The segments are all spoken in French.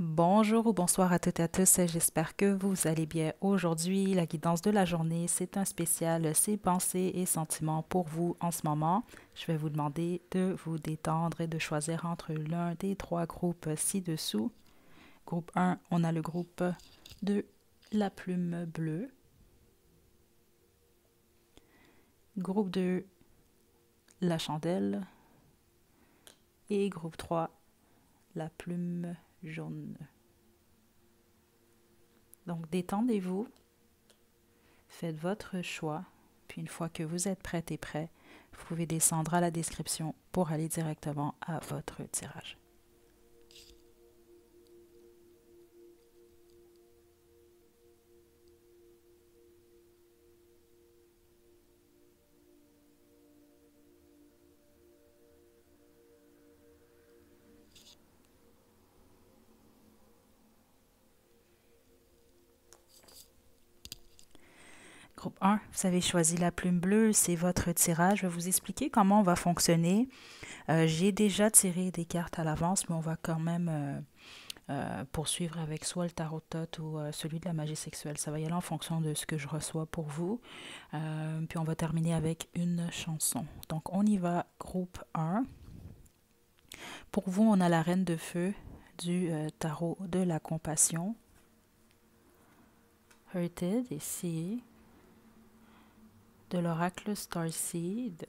Bonjour ou bonsoir à toutes et à tous, j'espère que vous allez bien. Aujourd'hui, la guidance de la journée, c'est un spécial ces pensées et sentiments pour vous en ce moment. Je vais vous demander de vous détendre et de choisir entre l'un des trois groupes ci-dessous. Groupe 1, on a le groupe de la plume bleue. Groupe 2, la chandelle. Et groupe 3, la plume jaune. Donc détendez-vous. Faites votre choix, puis une fois que vous êtes prête et prêt, vous pouvez descendre à la description pour aller directement à votre tirage. Groupe 1, vous avez choisi la plume bleue, c'est votre tirage. Je vais vous expliquer comment on va fonctionner. J'ai déjà tiré des cartes à l'avance, mais on va quand même poursuivre avec soit le tarot de Thoth ou celui de la magie sexuelle. Ça va y aller en fonction de ce que je reçois pour vous. Puis on va terminer avec une chanson. Donc on y va, groupe 1. Pour vous, on a la reine de feu du tarot de la compassion. Hurted ici. De l'oracle Starseed.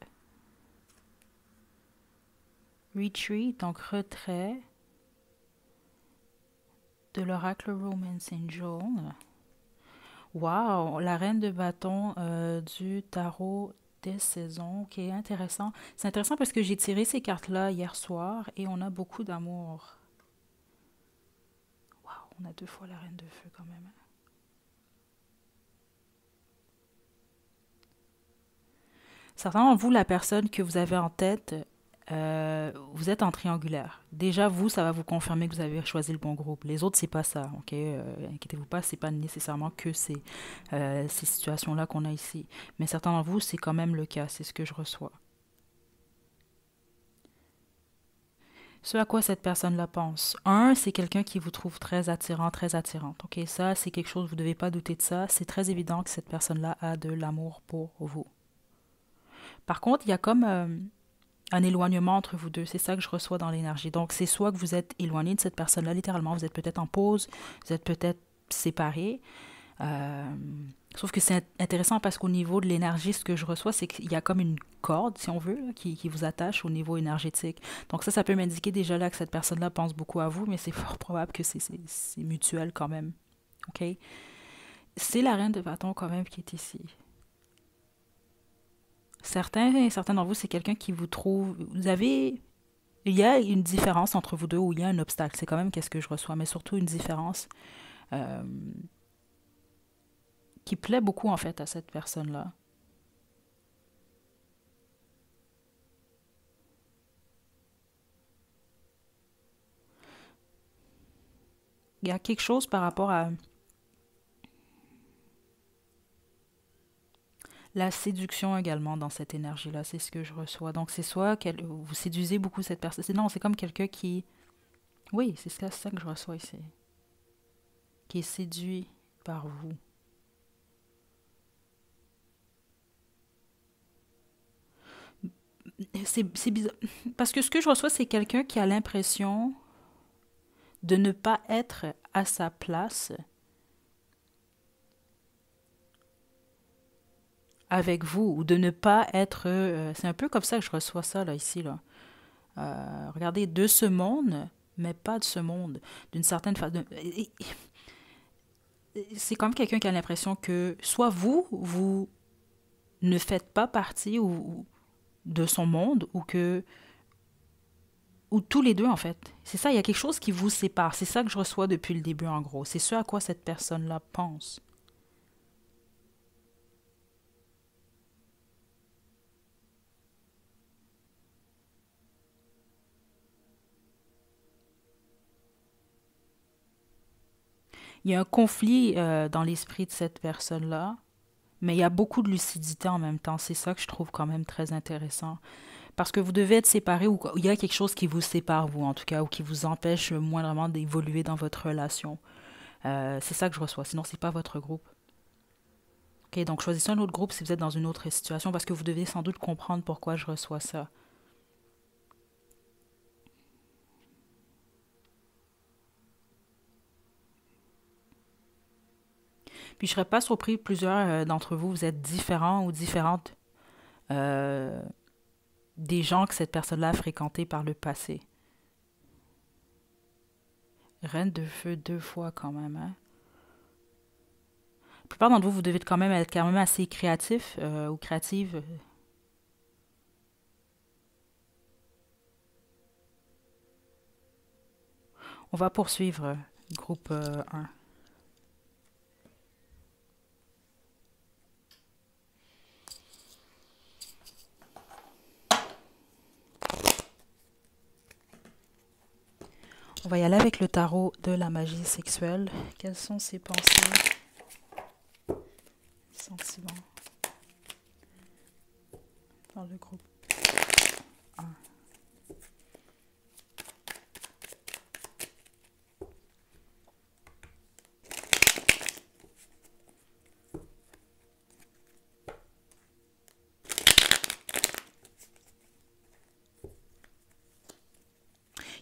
Retreat, donc retrait. De l'oracle Romance Angel. Wow, la reine de bâton du tarot des saisons. Ok, intéressant. C'est intéressant parce que j'ai tiré ces cartes-là hier soir et on a beaucoup d'amour. Wow, on a deux fois la reine de feu quand même. Certains d'entre vous, la personne que vous avez en tête, vous êtes en triangulaire. Déjà, vous, ça va vous confirmer que vous avez choisi le bon groupe. Les autres, c'est pas ça, ok? Inquiétez-vous pas, c'est pas nécessairement que ces situations-là qu'on a ici. Mais certains d'entre vous, c'est quand même le cas, c'est ce que je reçois. Ce à quoi cette personne-là pense. Un, c'est quelqu'un qui vous trouve très attirant, très attirante. Ok, ça, c'est quelque chose, vous ne devez pas douter de ça. C'est très évident que cette personne-là a de l'amour pour vous. Par contre, il y a comme un éloignement entre vous deux. C'est ça que je reçois dans l'énergie. Donc, c'est soit que vous êtes éloigné de cette personne-là, littéralement, vous êtes peut-être en pause, vous êtes peut-être séparés. Euh, Sauf que c'est intéressant parce qu'au niveau de l'énergie, ce que je reçois, c'est qu'il y a comme une corde, si on veut, là, qui vous attache au niveau énergétique. Donc ça peut m'indiquer déjà là que cette personne-là pense beaucoup à vous, mais c'est fort probable que c'est mutuel quand même. OK? C'est la reine de bâton quand même qui est ici. Certains d'entre vous, c'est quelqu'un qui vous trouve... Vous avez... Il y a une différence entre vous deux ou il y a un obstacle. C'est quand même qu'est-ce que je reçois, mais surtout une différence euh, qui plaît beaucoup en fait à cette personne-là. Il y a quelque chose par rapport à la séduction également dans cette énergie-là. C'est ce que je reçois. Donc c'est soit vous séduisez beaucoup cette personne. Non, c'est comme quelqu'un qui... Oui, c'est ça que je reçois ici. Qui est séduit par vous. C'est bizarre. Parce que ce que je reçois, c'est quelqu'un qui a l'impression de ne pas être à sa place avec vous ou de ne pas être... c'est un peu comme ça que je reçois ça, là, ici, là. Regardez, de ce monde, mais pas de ce monde. D'une certaine façon... C'est comme quelqu'un qui a l'impression que soit vous ne faites pas partie de son monde ou tous les deux, en fait. C'est ça, il y a quelque chose qui vous sépare. C'est ça que je reçois depuis le début, en gros. C'est ce à quoi cette personne-là pense. Il y a un conflit dans l'esprit de cette personne-là, mais il y a beaucoup de lucidité en même temps. C'est ça que je trouve quand même très intéressant. Parce que vous devez être séparés ou il y a quelque chose qui vous sépare, vous, en tout cas, ou qui vous empêche moindrement d'évoluer dans votre relation. C'est ça que je reçois. Sinon, c'est pas votre groupe. OK, donc choisissez un autre groupe si vous êtes dans une autre situation parce que vous devez sans doute comprendre pourquoi je reçois ça. Puis je serais pas surpris, plusieurs d'entre vous, vous êtes différents ou différentes euh, des gens que cette personne-là a fréquentés par le passé. Reine de feu deux fois quand même, hein? La plupart d'entre vous, vous devez quand même être quand même assez créatif ou créative. On va poursuivre groupe 1. On va y aller avec le tarot de la magie sexuelle. Quelles sont ses pensées, sentiments dans le groupe 1?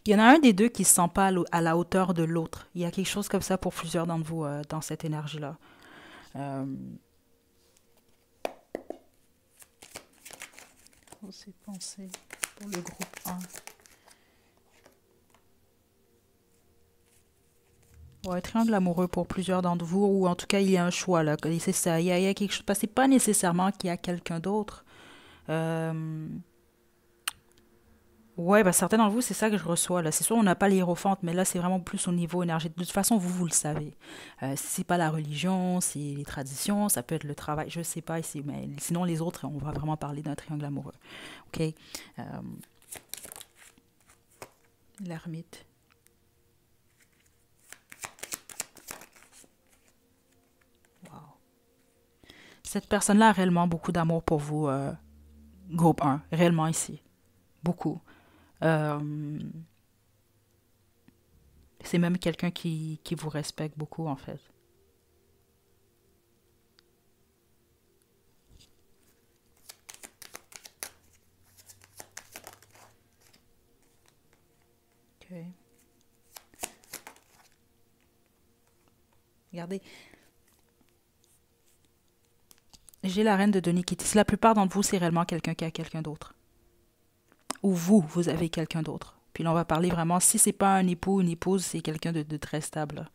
Il y en a un des deux qui ne se sent pas à la hauteur de l'autre. Il y a quelque chose comme ça pour plusieurs d'entre vous dans cette énergie-là. Euh, Aussi penser pour le groupe 1. Ouais, triangle amoureux pour plusieurs d'entre vous, ou en tout cas, il y a un choix là. C'est ça. Il y a quelque chose. Parce que c'est pas nécessairement qu'il y a quelqu'un d'autre. Euh, Ouais, bah certains d'entre vous, c'est ça que je reçois là. C'est sûr, on n'a pas l'hiérophante, mais là, c'est vraiment plus au niveau énergétique. De toute façon, vous le savez. Si c'est pas la religion, c'est les traditions, ça peut être le travail, je sais pas ici, mais sinon les autres, on va vraiment parler d'un triangle amoureux. OK? L'ermite. Wow. Cette personne-là a réellement beaucoup d'amour pour vous, groupe 1, réellement ici. Beaucoup. Euh, c'est même quelqu'un qui vous respecte beaucoup, en fait. OK. Regardez, j'ai la reine de Denis qui dit, la plupart d'entre vous, c'est réellement quelqu'un qui a quelqu'un d'autre. Ou vous avez quelqu'un d'autre. Puis là, on va parler vraiment, si c'est pas un époux, une épouse, c'est quelqu'un de très stable.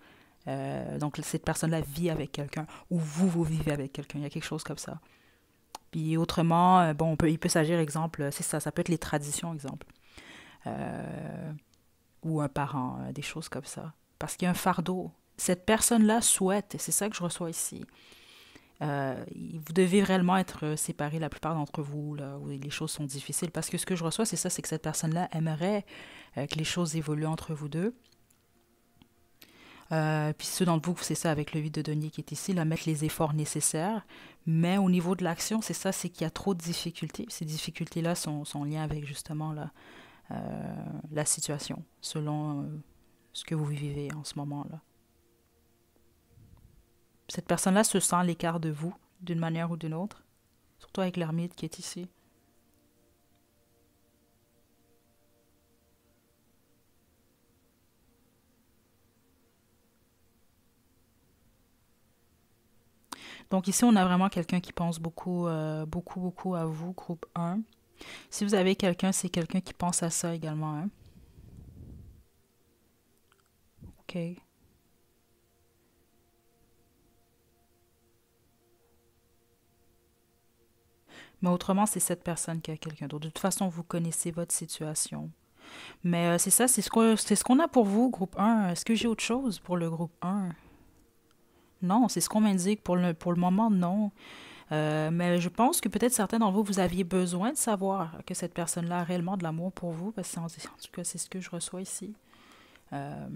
Donc, cette personne-là vit avec quelqu'un. Ou vous vivez avec quelqu'un. Il y a quelque chose comme ça. Puis autrement, bon, il peut s'agir, exemple, c'est ça, ça peut être les traditions, exemple. Euh, ou un parent, des choses comme ça. Parce qu'il y a un fardeau. Cette personne-là souhaite, et c'est ça que je reçois ici, vous devez réellement être séparés, la plupart d'entre vous, là, où les choses sont difficiles. Parce que ce que je reçois, c'est ça, c'est que cette personne-là aimerait que les choses évoluent entre vous deux. Puis ceux d'entre vous, c'est ça, avec le 8 de denier qui est ici, là, mettre les efforts nécessaires. Mais au niveau de l'action, c'est ça, c'est qu'il y a trop de difficultés. Ces difficultés-là sont en lien avec justement la situation, selon ce que vous vivez en ce moment-là. Cette personne-là se sent à l'écart de vous, d'une manière ou d'une autre, surtout avec l'ermite qui est ici. Donc ici, on a vraiment quelqu'un qui pense beaucoup, beaucoup à vous, groupe 1. Si vous avez quelqu'un, c'est quelqu'un qui pense à ça également. Hein? OK. Mais autrement, c'est cette personne qui a quelqu'un d'autre. De toute façon, vous connaissez votre situation. Mais c'est ça, c'est ce qu'on a pour vous, groupe 1. Est-ce que j'ai autre chose pour le groupe 1? Non, c'est ce qu'on m'indique pour le moment, non. Mais je pense que peut-être certains d'entre vous, vous aviez besoin de savoir que cette personne-là a réellement de l'amour pour vous, parce que en tout cas, c'est ce que je reçois ici. Euh,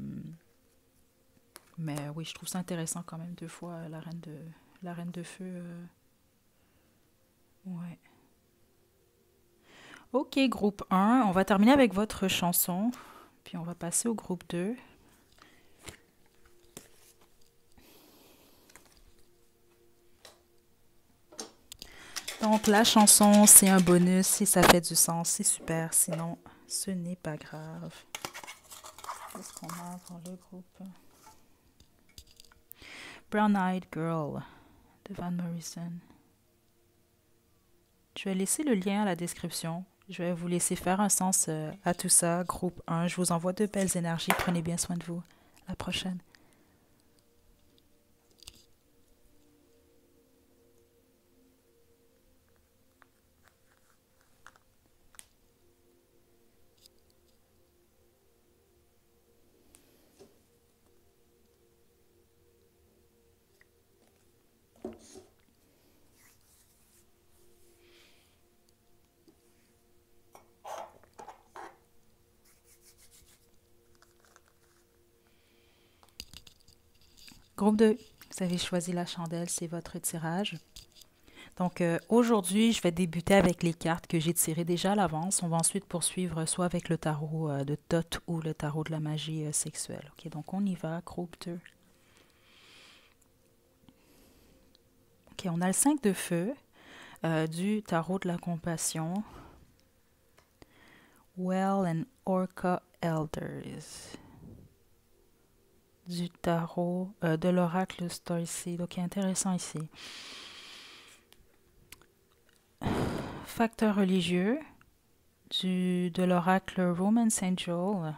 mais oui, je trouve ça intéressant quand même deux fois, la reine de feu. Ouais. Ok, groupe un, on va terminer avec votre chanson, puis on va passer au groupe 2. Donc la chanson, c'est un bonus, si ça fait du sens, c'est super, sinon ce n'est pas grave. Qu'est-ce qu'on a pour le groupe? Brown Eyed Girl de Van Morrison. Je vais laisser le lien à la description. Je vais vous laisser faire un sens à tout ça. Groupe 1, je vous envoie de belles énergies. Prenez bien soin de vous. À la prochaine. Groupe 2, vous avez choisi la chandelle, c'est votre tirage. Donc aujourd'hui, je vais débuter avec les cartes que j'ai tirées déjà à l'avance. On va ensuite poursuivre soit avec le tarot de Thoth ou le tarot de la magie sexuelle. Ok, donc on y va, groupe 2. Ok, on a le 5 de feu du tarot de la compassion. Well and Orca Elders. Du tarot de l'oracle Starseed. Ok, intéressant ici. Facteur religieux de l'oracle Romance Angel.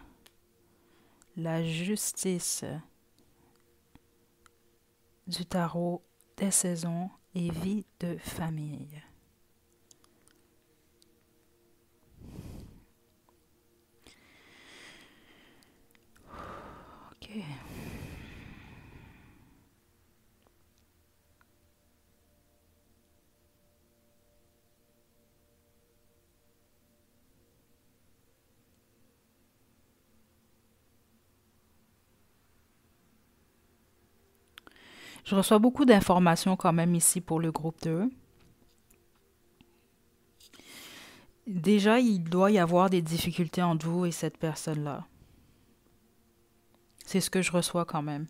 La justice du tarot des saisons et vie de famille. Ok. Je reçois beaucoup d'informations quand même ici pour le groupe 2. Déjà, il doit y avoir des difficultés entre vous et cette personne-là. C'est ce que je reçois quand même.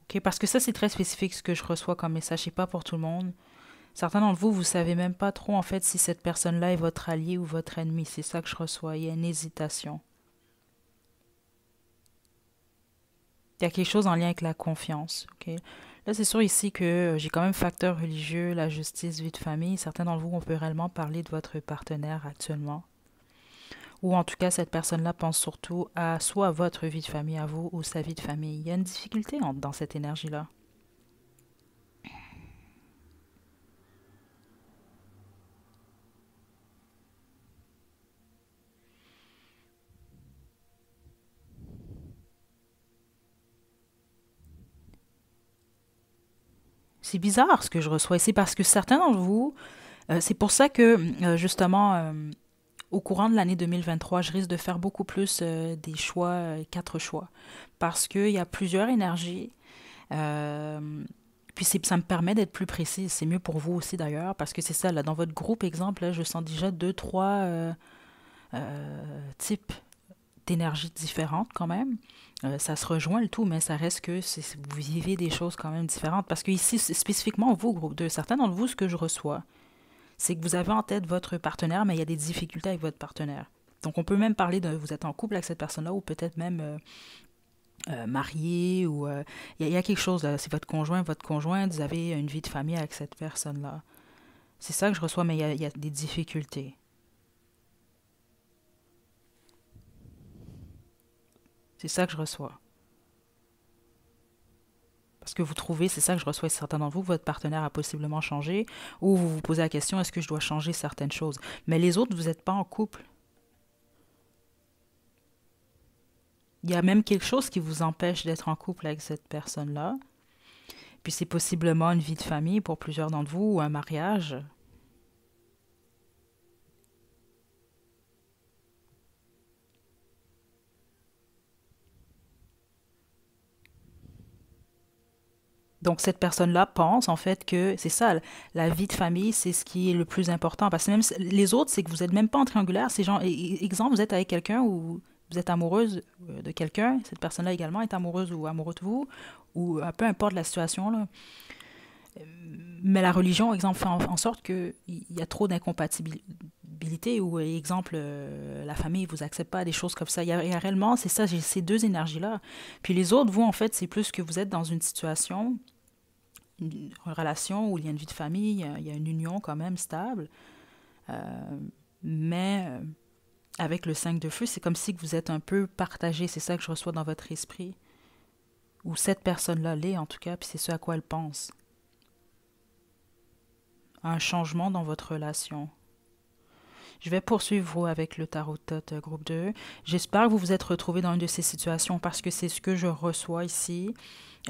Ok, parce que ça, c'est très spécifique ce que je reçois comme message. C'est pas pour tout le monde. Certains d'entre vous, vous savez même pas trop en fait si cette personne-là est votre allié ou votre ennemi. C'est ça que je reçois. Il y a une hésitation. Il y a quelque chose en lien avec la confiance. Ok. Là, c'est sûr ici que j'ai quand même facteur religieux, la justice, vie de famille. Certains d'entre vous, on peut réellement parler de votre partenaire actuellement. Ou en tout cas, cette personne-là pense surtout à soit votre vie de famille à vous ou sa vie de famille. Il y a une difficulté dans cette énergie-là. C'est bizarre ce que je reçois. Et c'est parce que certains d'entre vous, c'est pour ça que justement, au courant de l'année 2023, je risque de faire beaucoup plus des choix, 4 choix. Parce qu'il y a plusieurs énergies. Euh, Puis ça me permet d'être plus précis. C'est mieux pour vous aussi d'ailleurs, parce que c'est ça, là, dans votre groupe, exemple, là, je sens déjà deux, trois types d'énergie différentes quand même. Ça se rejoint le tout, mais ça reste que vous vivez des choses quand même différentes. Parce que ici, spécifiquement, vous, groupe 2, certains d'entre vous, ce que je reçois, c'est que vous avez en tête votre partenaire, mais il y a des difficultés avec votre partenaire. Donc on peut même parler de vous êtes en couple avec cette personne-là, ou peut-être même marié, ou il y a quelque chose, là, c'est votre conjointe, vous avez une vie de famille avec cette personne-là. C'est ça que je reçois, mais il y a des difficultés. C'est ça que je reçois. Parce que vous trouvez, c'est ça que je reçois certains d'entre vous, votre partenaire a possiblement changé, ou vous vous posez la question, est-ce que je dois changer certaines choses? Mais les autres, vous n'êtes pas en couple. Il y a même quelque chose qui vous empêche d'être en couple avec cette personne-là. Puis c'est possiblement une vie de famille pour plusieurs d'entre vous, ou un mariage. Donc, cette personne-là pense, en fait, que c'est ça, la vie de famille, c'est ce qui est le plus important. Parce que même les autres, c'est que vous n'êtes même pas en triangulaire. C'est genre, exemple, vous êtes avec quelqu'un ou vous êtes amoureuse de quelqu'un, cette personne-là également est amoureuse ou amoureux de vous, ou peu importe la situation, là. Mais la religion, exemple, fait en sorte qu'il y a trop d'incompatibilité ou, exemple, la famille ne vous accepte pas, des choses comme ça. Il y a réellement, c'est ça, j'ai ces deux énergies-là. Puis les autres, vous, en fait, c'est plus que vous êtes dans une situation, une relation où il y a une vie de famille, il y a une union quand même stable. Mais avec le 5 de feu, c'est comme si que vous êtes un peu partagé. C'est ça que je reçois dans votre esprit. Ou cette personne-là l'est, en tout cas, puis c'est ce à quoi elle pense. Un changement dans votre relation. Je vais poursuivre avec le tarot de Thoth groupe 2. J'espère que vous vous êtes retrouvés dans une de ces situations parce que c'est ce que je reçois ici.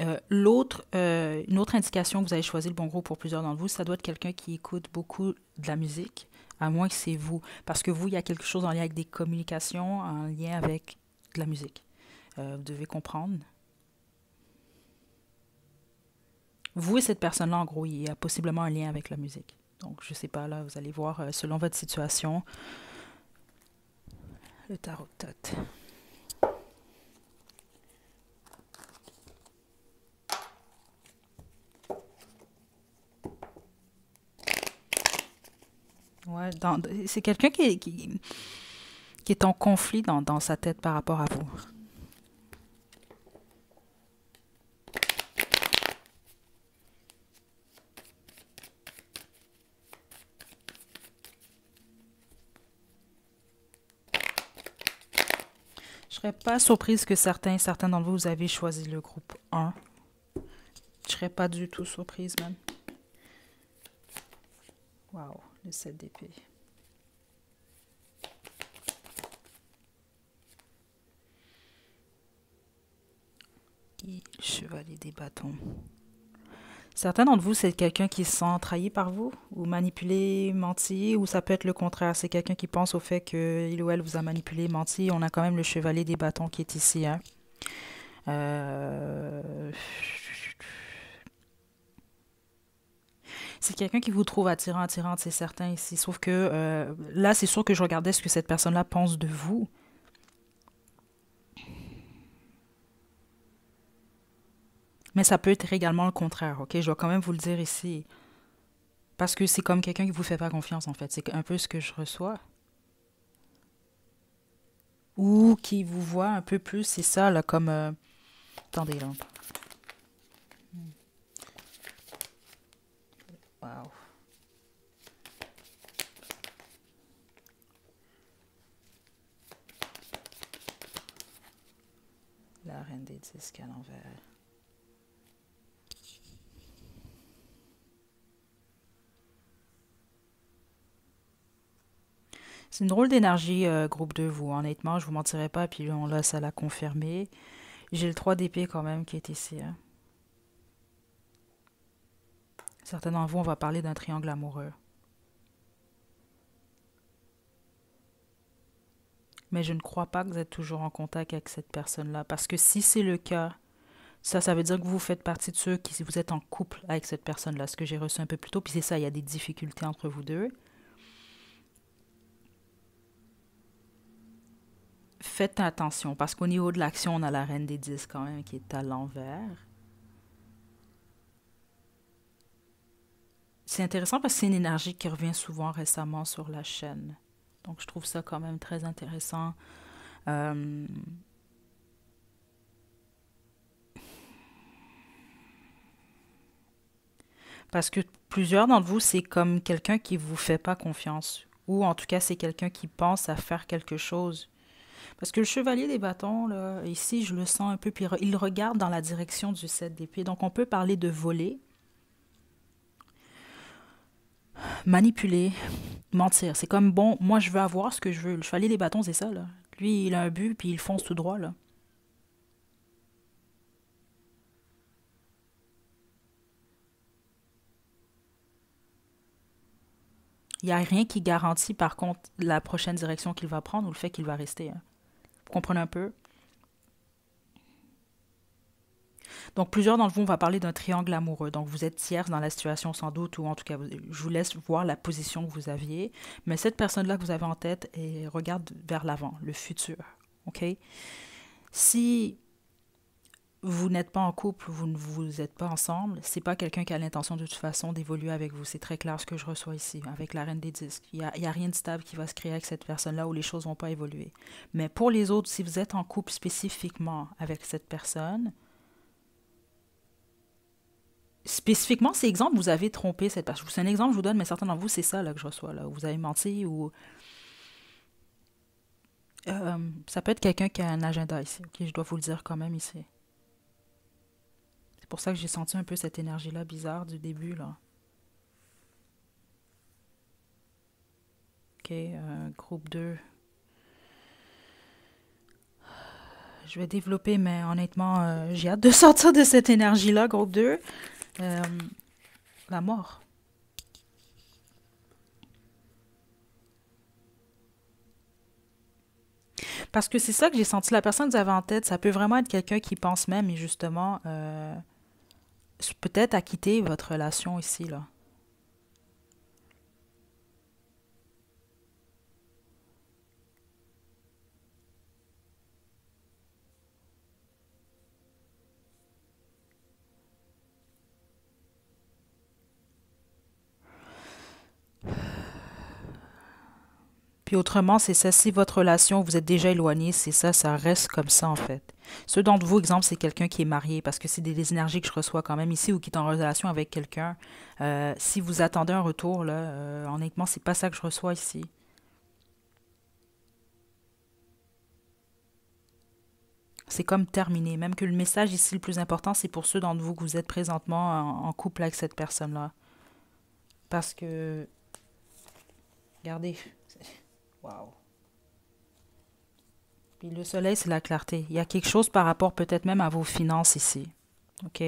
Une autre indication que vous avez choisi le bon groupe pour plusieurs d'entre vous, ça doit être quelqu'un qui écoute beaucoup de la musique, à moins que c'est vous. Parce que vous, il y a quelque chose en lien avec des communications, en lien avec de la musique. Vous devez comprendre. Vous et cette personne-là, en gros, il y a possiblement un lien avec la musique. Donc, je ne sais pas, là, vous allez voir, selon votre situation, le tarot de Thoth. Ouais, c'est quelqu'un qui est en conflit dans sa tête par rapport à vous. Je serais pas surprise que certains d'entre vous, vous avez choisi le groupe 1. Je serais pas du tout surprise, même. Wow, le 7 d'épée. Et le chevalier des bâtons. Certains d'entre vous, c'est quelqu'un qui se sent trahi par vous, ou manipulé, menti, ou ça peut être le contraire. C'est quelqu'un qui pense au fait qu'il ou elle vous a manipulé, menti. On a quand même le chevalier des bâtons qui est ici. Hein. C'est quelqu'un qui vous trouve attirante, c'est certain ici. Sauf que là, c'est sûr que je regardais ce que cette personne-là pense de vous. Mais ça peut être également le contraire, ok? Je dois quand même vous le dire ici. Parce que c'est comme quelqu'un qui vous fait pas confiance, en fait. C'est un peu ce que je reçois. Ou qui vous voit un peu plus, c'est ça, là, comme... Attendez, là. Wow. La reine des disques à l'envers. C'est une drôle d'énergie, groupe 2, vous. Honnêtement, je vous mentirai pas, puis là, ça l'a confirmé. J'ai le 3 d'épée quand même qui est ici. Hein. Certains d'entre vous, on va parler d'un triangle amoureux. Mais je ne crois pas que vous êtes toujours en contact avec cette personne-là. Parce que si c'est le cas, ça veut dire que vous faites partie de ceux qui vous êtes en couple avec cette personne-là, ce que j'ai reçu un peu plus tôt. Puis c'est ça, il y a des difficultés entre vous deux. Faites attention, parce qu'au niveau de l'action, on a la reine des 10 quand même qui est à l'envers. C'est intéressant parce que c'est une énergie qui revient souvent récemment sur la chaîne. Donc je trouve ça quand même très intéressant. Parce que plusieurs d'entre vous, c'est comme quelqu'un qui ne vous fait pas confiance. Ou en tout cas, c'est quelqu'un qui pense à faire quelque chose. Parce que le chevalier des bâtons, là, ici, je le sens un peu, puis il regarde dans la direction du 7 d'épée. Donc, on peut parler de voler, manipuler, mentir. C'est comme, bon, moi, je veux avoir ce que je veux. Le chevalier des bâtons, c'est ça, là. Lui, il a un but, puis il fonce tout droit, là. Il n'y a rien qui garantit, par contre, la prochaine direction qu'il va prendre ou le fait qu'il va rester. Hein. Vous comprenez un peu? Donc, plusieurs d'entre vous, on va parler d'un triangle amoureux. Donc, vous êtes tierce dans la situation sans doute, ou en tout cas, je vous laisse voir la position que vous aviez. Mais cette personne-là que vous avez en tête regarde vers l'avant, le futur. OK? Si vous n'êtes pas en couple, vous ne vous êtes pas ensemble, c'est pas quelqu'un qui a l'intention de toute façon d'évoluer avec vous. C'est très clair ce que je reçois ici, avec la reine des disques. Il y a rien de stable qui va se créer avec cette personne-là où les choses vont pas évoluer. Mais pour les autres, si vous êtes en couple spécifiquement avec cette personne, spécifiquement, c'est exemple, vous avez trompé cette personne. C'est un exemple que je vous donne, mais certains d'entre vous, c'est ça là, que je reçois. Là, où vous avez menti ou... ça peut être quelqu'un qui a un agenda ici. Ok, je dois vous le dire quand même ici. C'est pour ça que j'ai senti un peu cette énergie-là bizarre du début, là. OK, groupe 2. Je vais développer, mais honnêtement, j'ai hâte de sortir de cette énergie-là, groupe 2. La mort. Parce que c'est ça que j'ai senti. La personne que vous avez en tête, ça peut vraiment être quelqu'un qui pense même, et justement, peut-être à quitter votre relation ici, là. Puis autrement, c'est ça, si votre relation, vous êtes déjà éloigné, c'est ça, ça reste comme ça en fait. Ceux d'entre vous, exemple, c'est quelqu'un qui est marié, parce que c'est des énergies que je reçois quand même ici ou qui est en relation avec quelqu'un. Si vous attendez un retour, là, honnêtement, c'est pas ça que je reçois ici. C'est comme terminé. Même que le message ici, le plus important, c'est pour ceux d'entre vous que vous êtes présentement en couple avec cette personne-là. Parce que, regardez, waouh. Puis le soleil, c'est la clarté. Il y a quelque chose par rapport peut-être même à vos finances ici. OK?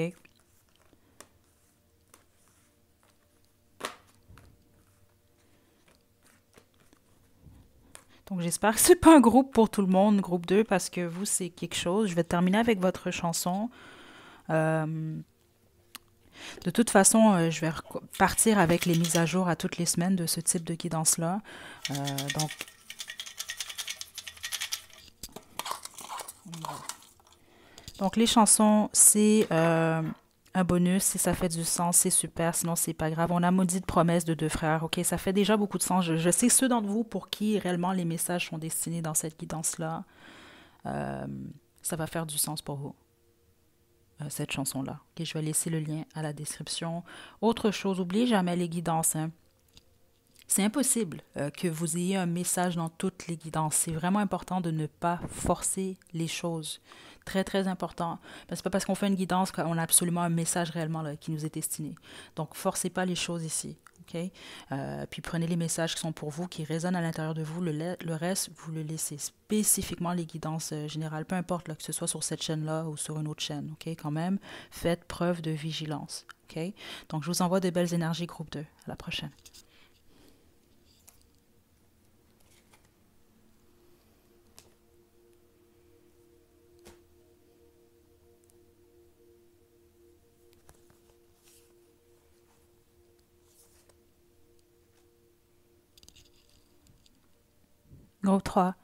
Donc j'espère que c'est pas un groupe pour tout le monde, groupe 2, parce que vous, c'est quelque chose. Je vais terminer avec votre chanson. Euh, de toute façon, je vais partir avec les mises à jour à toutes les semaines de ce type de guidance-là. Euh, donc, donc les chansons, c'est un bonus. Si ça fait du sens, c'est super. Sinon, c'est pas grave. On a maudite promesse de deux frères. OK, ça fait déjà beaucoup de sens. Je sais ceux d'entre vous pour qui réellement les messages sont destinés dans cette guidance-là. Euh, ça va faire du sens pour vous, cette chanson-là. OK, je vais laisser le lien à la description. Autre chose, oubliez jamais les guidances, hein. C'est impossible que vous ayez un message dans toutes les guidances. C'est vraiment important de ne pas forcer les choses. Très, très important. C'est pas parce qu'on fait une guidance qu'on a absolument un message réellement là, qui nous est destiné. Donc, forcez pas les choses ici. OK? Puis prenez les messages qui sont pour vous, qui résonnent à l'intérieur de vous. Le reste, vous le laissez. Spécifiquement les guidances générales, peu importe là, que ce soit sur cette chaîne-là ou sur une autre chaîne. OK? Quand même, faites preuve de vigilance. OK? Donc, je vous envoie de belles énergies, groupe 2. À la prochaine. Groupe 3.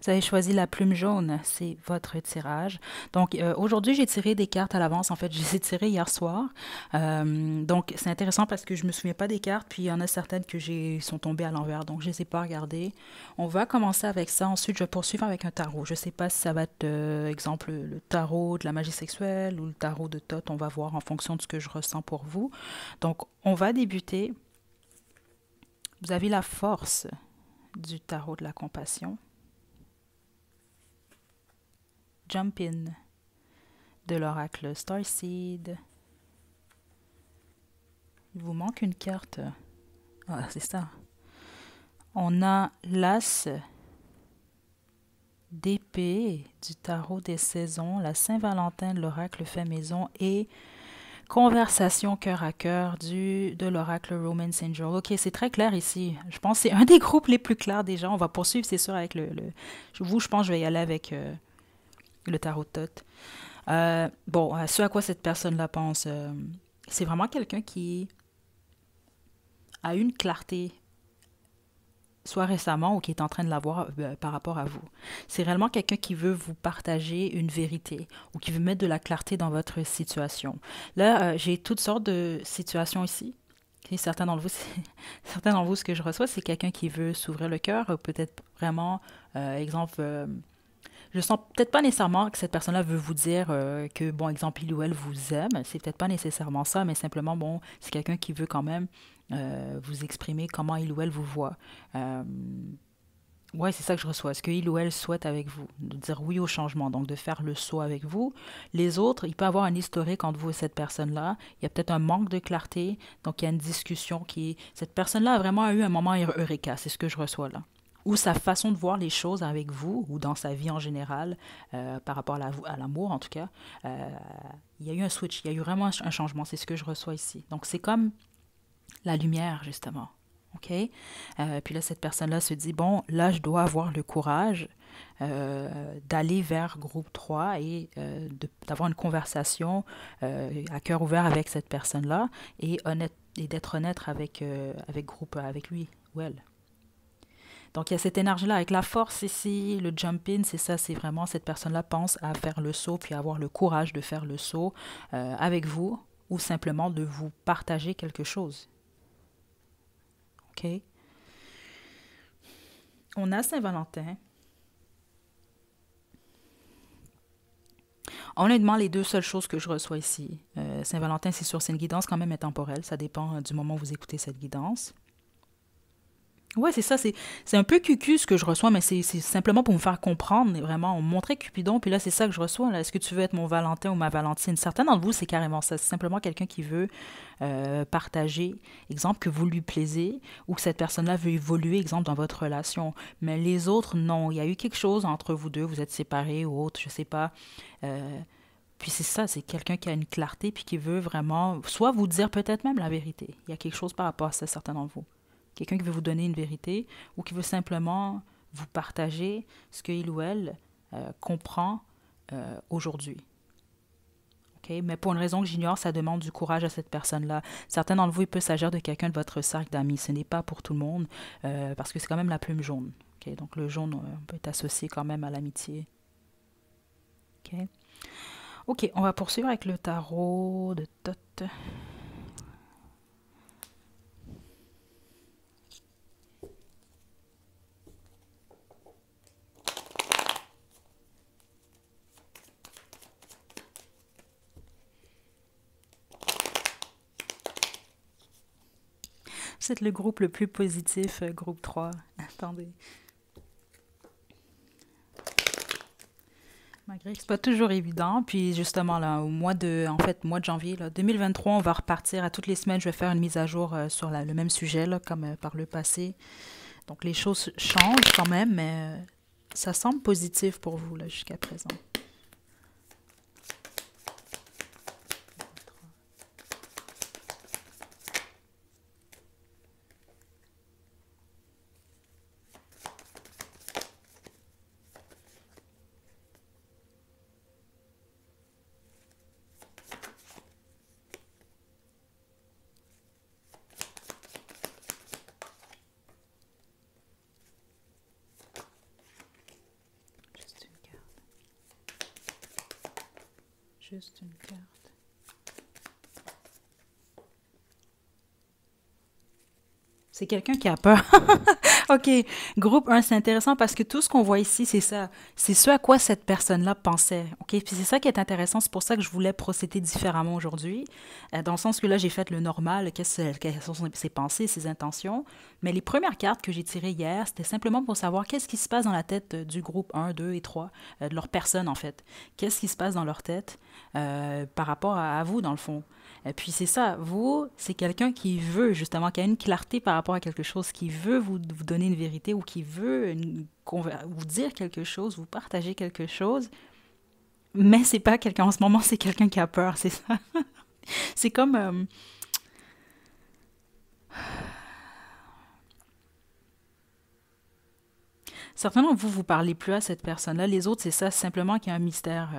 Vous avez choisi la plume jaune, c'est votre tirage. Donc aujourd'hui, j'ai tiré des cartes à l'avance. En fait, je les ai tirées hier soir. Donc c'est intéressant parce que je me souviens pas des cartes, puis il y en a certaines que sont tombées à l'envers, donc je les ai pas regardées. On va commencer avec ça. Ensuite, je vais poursuivre avec un tarot. Je sais pas si ça va être, exemple, le tarot de la magie sexuelle ou le tarot de Thoth. On va voir en fonction de ce que je ressens pour vous. Donc on va débuter. Vous avez la force du tarot de la compassion. Jump In de l'oracle Starseed. Il vous manque une carte. Ah, c'est ça. On a l'As d'épée du tarot des saisons, la Saint-Valentin de l'oracle fait maison et conversation cœur à cœur de l'oracle Romance Angel. Ok, c'est très clair ici. Je pense que c'est un des groupes les plus clairs déjà. On va poursuivre, c'est sûr, avec je pense que je vais y aller avec le tarot de Thoth. Bon, ce à quoi cette personne-là pense, c'est vraiment quelqu'un qui a une clarté, soit récemment ou qui est en train de l'avoir par rapport à vous. C'est réellement quelqu'un qui veut vous partager une vérité ou qui veut mettre de la clarté dans votre situation. Là, j'ai toutes sortes de situations ici. Et certains d'entre vous, certains d'entre vous, ce que je reçois, c'est quelqu'un qui veut s'ouvrir le cœur, peut-être vraiment, exemple, je sens peut-être pas nécessairement que cette personne-là veut vous dire que, bon, exemple, il ou elle vous aime. C'est peut-être pas nécessairement ça, mais simplement, bon, c'est quelqu'un qui veut quand même vous exprimer comment il ou elle vous voit. Euh, ouais, c'est ça que je reçois. Est-ce qu'il ou elle souhaite avec vous de dire oui au changement, donc de faire le saut avec vous. Les autres, il peut y avoir un historique entre vous et cette personne-là. Il y a peut-être un manque de clarté, donc il y a une discussion qui... Cette personne-là a vraiment eu un moment eureka, c'est ce que je reçois là ou sa façon de voir les choses avec vous ou dans sa vie en général, par rapport à l'amour en tout cas, euh, il y a eu un switch, il y a eu vraiment un changement, c'est ce que je reçois ici. Donc c'est comme la lumière justement. OK? Puis là, cette personne-là se dit, bon, là, je dois avoir le courage d'aller vers groupe 3 et d'avoir une conversation à cœur ouvert avec cette personne-là et, honnête, et d'être honnête avec groupe, avec lui ou elle. Donc, il y a cette énergie-là avec la force ici, le jump-in, c'est ça, c'est vraiment cette personne-là pense à faire le saut, puis à avoir le courage de faire le saut avec vous, ou simplement de vous partager quelque chose. OK? On a Saint-Valentin. Honnêtement, les deux seules choses que je reçois ici, Saint-Valentin, c'est sûr, c'est une guidance quand même intemporelle, ça dépend du moment où vous écoutez cette guidance. Ouais, c'est ça, c'est un peu cucu ce que je reçois, mais c'est simplement pour me faire comprendre, et vraiment, on me montrait Cupidon, puis là, c'est ça que je reçois, là. Est-ce que tu veux être mon Valentin ou ma Valentine? Certains d'entre vous, c'est carrément ça. C'est simplement quelqu'un qui veut partager, exemple, que vous lui plaisez, ou que cette personne-là veut évoluer, exemple, dans votre relation. Mais les autres, non. Il y a eu quelque chose entre vous deux, vous êtes séparés ou autre, je sais pas. Euh, puis c'est ça, c'est quelqu'un qui a une clarté, puis qui veut vraiment, soit vous dire peut-être même la vérité. Il y a quelque chose par rapport à ça, certains d'entre vous. Quelqu'un qui veut vous donner une vérité ou qui veut simplement vous partager ce qu'il ou elle comprend aujourd'hui. Okay? Mais pour une raison que j'ignore, ça demande du courage à cette personne-là. Certains d'entre vous, il peut s'agir de quelqu'un de votre cercle d'amis. Ce n'est pas pour tout le monde parce que c'est quand même la plume jaune. Okay? Donc le jaune peut être associé quand même à l'amitié. Okay? OK, on va poursuivre avec le tarot de Thoth. Vous êtes le groupe le plus positif, groupe 3. Attendez. Malgré que c'est pas toujours évident. Puis justement, là, mois de janvier, là, 2023, on va repartir. À toutes les semaines, je vais faire une mise à jour sur le même sujet, là, comme par le passé. Donc les choses changent quand même, mais ça semble positif pour vous là, jusqu'à présent. Juste une carte. Juste une carte. C'est quelqu'un qui a peur. OK, groupe 1, c'est intéressant parce que tout ce qu'on voit ici, c'est ça. C'est ce à quoi cette personne-là pensait. OK, puis c'est ça qui est intéressant. C'est pour ça que je voulais procéder différemment aujourd'hui. Dans le sens que là, j'ai fait le normal, quelles sont ses pensées, ses intentions. Mais les premières cartes que j'ai tirées hier, c'était simplement pour savoir qu'est-ce qui se passe dans la tête du groupe 1, 2 et 3, de leur personne en fait. Qu'est-ce qui se passe dans leur tête par rapport à vous, dans le fond. Et puis c'est ça, vous, c'est quelqu'un qui veut justement, qui a une clarté par rapport à quelque chose, qui veut vous donner une vérité ou qui veut vous dire quelque chose, vous partager quelque chose, mais c'est pas quelqu'un en ce moment, c'est quelqu'un qui a peur, c'est ça. C'est comme... Certainement, vous, vous parlez plus à cette personne-là. Les autres, c'est ça, simplement qu'il y a un mystère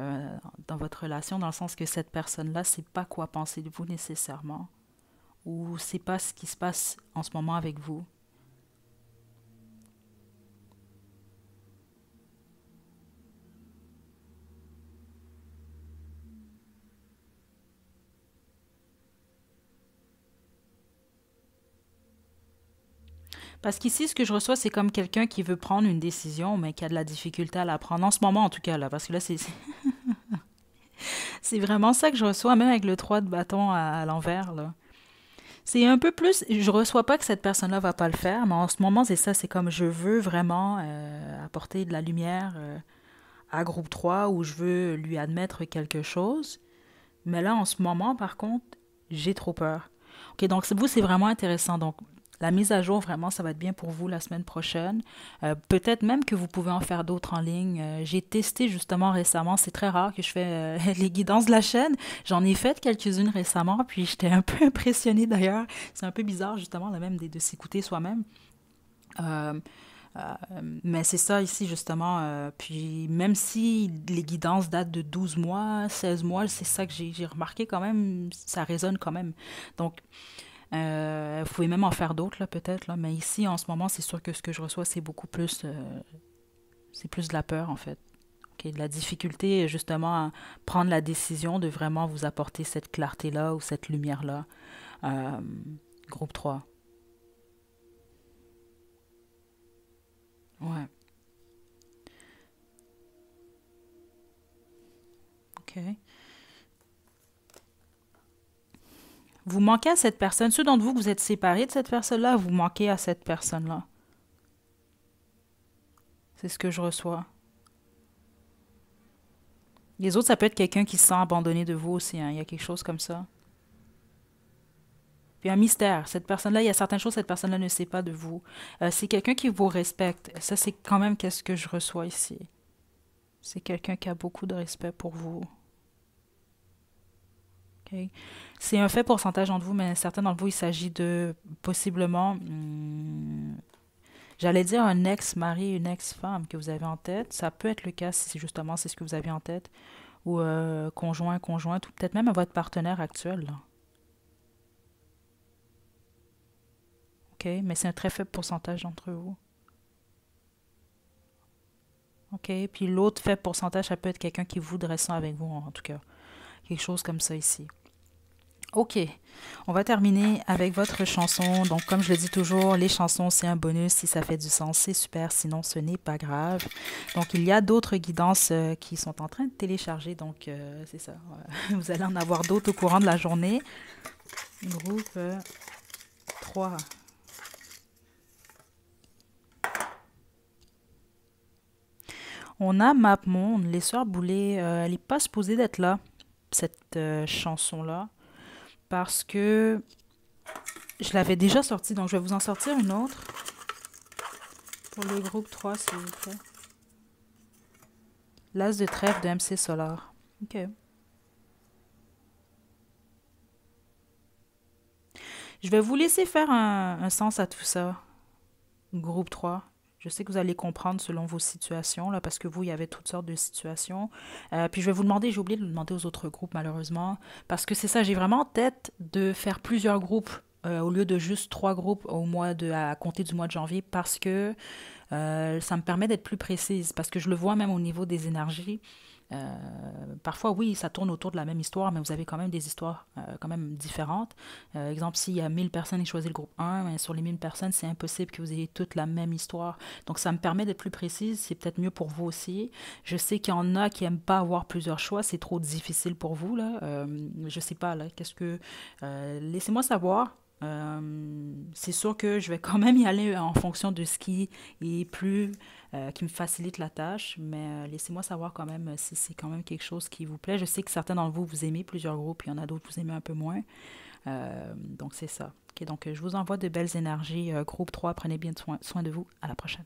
dans votre relation, dans le sens que cette personne-là, c'est pas quoi penser de vous nécessairement, ou c'est pas ce qui se passe en ce moment avec vous. Parce qu'ici, ce que je reçois, c'est comme quelqu'un qui veut prendre une décision, mais qui a de la difficulté à la prendre, en ce moment en tout cas, là, parce que là, c'est vraiment ça que je reçois, même avec le 3 de bâton à l'envers, là. C'est un peu plus, je reçois pas que cette personne-là va pas le faire, mais en ce moment, c'est ça, c'est comme je veux vraiment apporter de la lumière à groupe 3 où je veux lui admettre quelque chose. Mais là, en ce moment, par contre, j'ai trop peur. OK, donc vous, c'est vraiment intéressant. Donc, la mise à jour, vraiment, ça va être bien pour vous la semaine prochaine. Peut-être même que vous pouvez en faire d'autres en ligne. J'ai testé justement récemment, c'est très rare que je fais les guidances de la chaîne. J'en ai fait quelques-unes récemment, puis j'étais un peu impressionnée d'ailleurs. C'est un peu bizarre justement, là même, de s'écouter soi-même. Euh, mais c'est ça ici, justement. Puis même si les guidances datent de 12 mois, 16 mois, c'est ça que j'ai remarqué quand même, ça résonne quand même. Donc, vous pouvez même en faire d'autres, là, peut-être, là. Mais ici, en ce moment, c'est sûr que ce que je reçois, c'est beaucoup plus, c'est plus de la peur, en fait. Ok, de la difficulté, justement, à prendre la décision de vraiment vous apporter cette clarté-là ou cette lumière-là. Euh, groupe 3. Ouais, ok. Vous manquez à cette personne. Ceux d'entre vous que vous êtes séparés de cette personne-là, vous manquez à cette personne-là. C'est ce que je reçois. Les autres, ça peut être quelqu'un qui se sent abandonné de vous aussi, hein. Il y a quelque chose comme ça. Puis un mystère. Cette personne-là, il y a certaines choses que cette personne-là ne sait pas de vous. C'est quelqu'un qui vous respecte. Ça, c'est quand même qu'est-ce que je reçois ici. C'est quelqu'un qui a beaucoup de respect pour vous. Ok. C'est un fait pourcentage entre vous, mais certains d'entre vous, il s'agit de possiblement, j'allais dire un ex-mari, une ex-femme que vous avez en tête. Ça peut être le cas si justement c'est ce que vous avez en tête. Ou conjoint, conjointe, ou peut-être même à votre partenaire actuel, là. OK? Mais c'est un très faible pourcentage d'entre vous. OK? Puis l'autre faible pourcentage, ça peut être quelqu'un qui voudrait ça avec vous, en tout cas. Quelque chose comme ça ici. OK. On va terminer avec votre chanson. Donc, comme je le dis toujours, les chansons, c'est un bonus. Si ça fait du sens, c'est super. Sinon, ce n'est pas grave. Donc, il y a d'autres guidances qui sont en train de télécharger. Donc, c'est ça. Vous allez en avoir d'autres au courant de la journée. Groupe 3. On a MapMonde, les Sœurs Boulay. Elle n'est pas supposée d'être là, cette chanson-là, parce que je l'avais déjà sortie. Donc, je vais vous en sortir une autre pour le groupe 3, s'il vous plaît. L'As de trèfle de MC Solar. OK. Je vais vous laisser faire un sens à tout ça. Groupe 3. Je sais que vous allez comprendre selon vos situations, là, parce que vous, il y avait toutes sortes de situations. Puis je vais vous demander, j'ai oublié de le demander aux autres groupes, malheureusement, parce que c'est ça, j'ai vraiment en tête de faire plusieurs groupes au lieu de juste 3 groupes à compter du mois de janvier, parce que ça me permet d'être plus précise, parce que je le vois même au niveau des énergies. Euh, Parfois, oui, ça tourne autour de la même histoire, mais vous avez quand même des histoires quand même différentes. Exemple, s'il y a 1000 personnes et choisissez le groupe 1, mais sur les 1000 personnes, c'est impossible que vous ayez toute la même histoire. Donc, ça me permet d'être plus précise. C'est peut-être mieux pour vous aussi. Je sais qu'il y en a qui n'aiment pas avoir plusieurs choix. C'est trop difficile pour vous, là. Je sais pas, là. Qu'est-ce que... laissez-moi savoir. C'est sûr que je vais quand même y aller en fonction de ce qui est plus qui me facilite la tâche, mais laissez-moi savoir quand même si c'est quand même quelque chose qui vous plaît. Je sais que certains d'entre vous, vous aimez plusieurs groupes, il y en a d'autres que vous aimez un peu moins. Donc c'est ça. Ok, donc je vous envoie de belles énergies. Groupe 3, prenez bien soin de vous. À la prochaine.